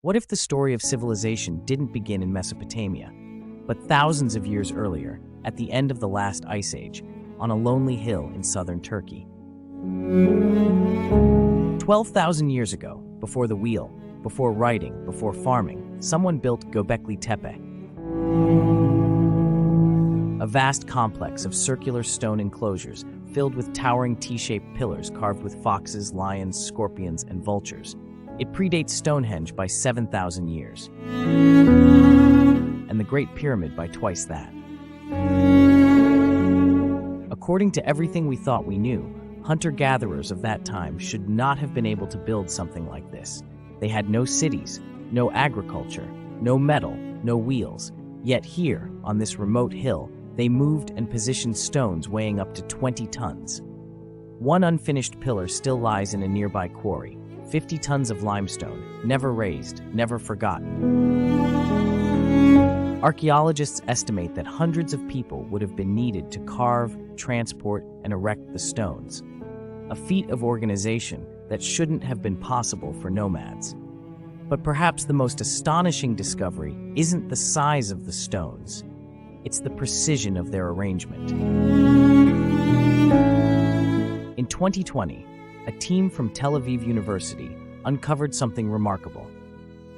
What if the story of civilization didn't begin in Mesopotamia, but thousands of years earlier, at the end of the last ice age, on a lonely hill in southern Turkey? 12,000 years ago, before the wheel, before writing, before farming, someone built Göbekli Tepe, a vast complex of circular stone enclosures filled with towering T-shaped pillars carved with foxes, lions, scorpions, and vultures. It predates Stonehenge by 7,000 years, and the Great Pyramid by twice that. According to everything we thought we knew, hunter-gatherers of that time should not have been able to build something like this. They had no cities, no agriculture, no metal, no wheels. Yet here, on this remote hill, they moved and positioned stones weighing up to 20 tons. One unfinished pillar still lies in a nearby quarry, 50 tons of limestone, never raised, never forgotten. Archaeologists estimate that hundreds of people would have been needed to carve, transport, and erect the stones, a feat of organization that shouldn't have been possible for nomads. But perhaps the most astonishing discovery isn't the size of the stones, it's the precision of their arrangement. In 2020, a team from Tel Aviv University uncovered something remarkable.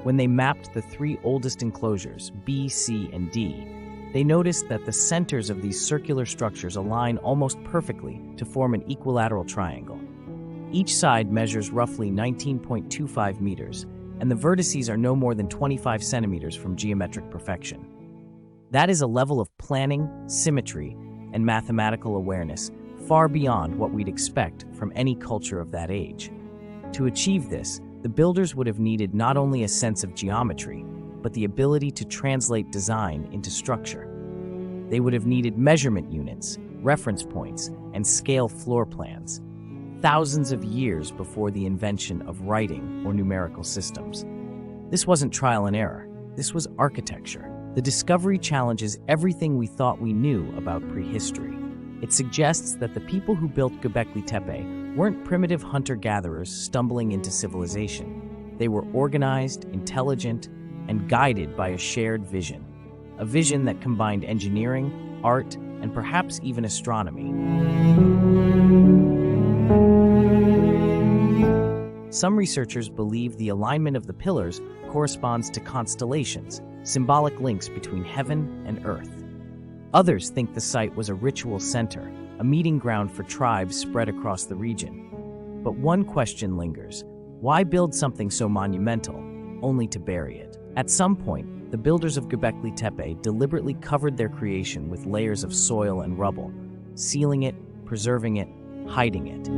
When they mapped the three oldest enclosures, B, C, and D, they noticed that the centers of these circular structures align almost perfectly to form an equilateral triangle. Each side measures roughly 19.25 meters, and the vertices are no more than 25 centimeters from geometric perfection. That is a level of planning, symmetry, and mathematical awareness far beyond what we'd expect from any culture of that age. To achieve this, the builders would have needed not only a sense of geometry, but the ability to translate design into structure. They would have needed measurement units, reference points, and scale floor plans, thousands of years before the invention of writing or numerical systems. This wasn't trial and error, this was architecture. The discovery challenges everything we thought we knew about prehistory. It suggests that the people who built Göbekli Tepe weren't primitive hunter-gatherers stumbling into civilization. They were organized, intelligent, and guided by a shared vision. A vision that combined engineering, art, and perhaps even astronomy. Some researchers believe the alignment of the pillars corresponds to constellations, symbolic links between heaven and earth. Others think the site was a ritual center, a meeting ground for tribes spread across the region. But one question lingers: why build something so monumental, only to bury it? At some point, the builders of Göbekli Tepe deliberately covered their creation with layers of soil and rubble, sealing it, preserving it, hiding it.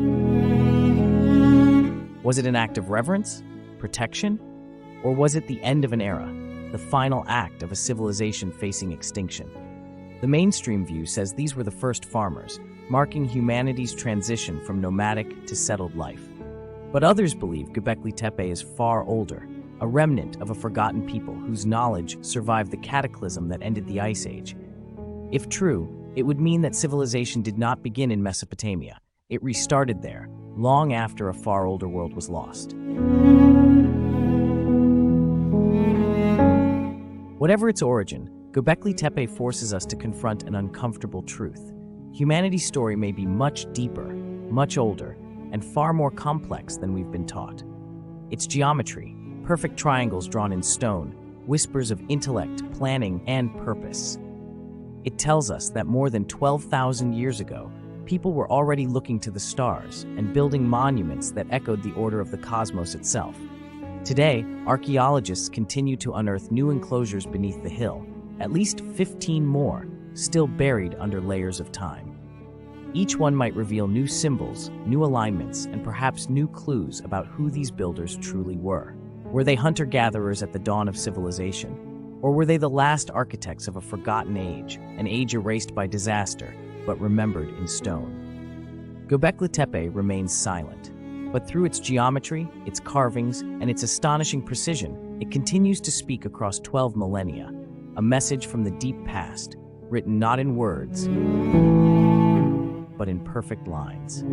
Was it an act of reverence, protection, or was it the end of an era, the final act of a civilization facing extinction? The mainstream view says these were the first farmers, marking humanity's transition from nomadic to settled life. But others believe Göbekli Tepe is far older, a remnant of a forgotten people whose knowledge survived the cataclysm that ended the Ice Age. If true, it would mean that civilization did not begin in Mesopotamia. It restarted there, long after a far older world was lost. Whatever its origin, Göbekli Tepe forces us to confront an uncomfortable truth. Humanity's story may be much deeper, much older, and far more complex than we've been taught. Its geometry, perfect triangles drawn in stone, whispers of intellect, planning, and purpose. It tells us that more than 12,000 years ago, people were already looking to the stars and building monuments that echoed the order of the cosmos itself. Today, archaeologists continue to unearth new enclosures beneath the hill, at least 15 more, still buried under layers of time. Each one might reveal new symbols, new alignments, and perhaps new clues about who these builders truly were. Were they hunter-gatherers at the dawn of civilization? Or were they the last architects of a forgotten age, an age erased by disaster, but remembered in stone? Göbekli Tepe remains silent, but through its geometry, its carvings, and its astonishing precision, it continues to speak across 12 millennia, a message from the deep past, written not in words, but in perfect lines.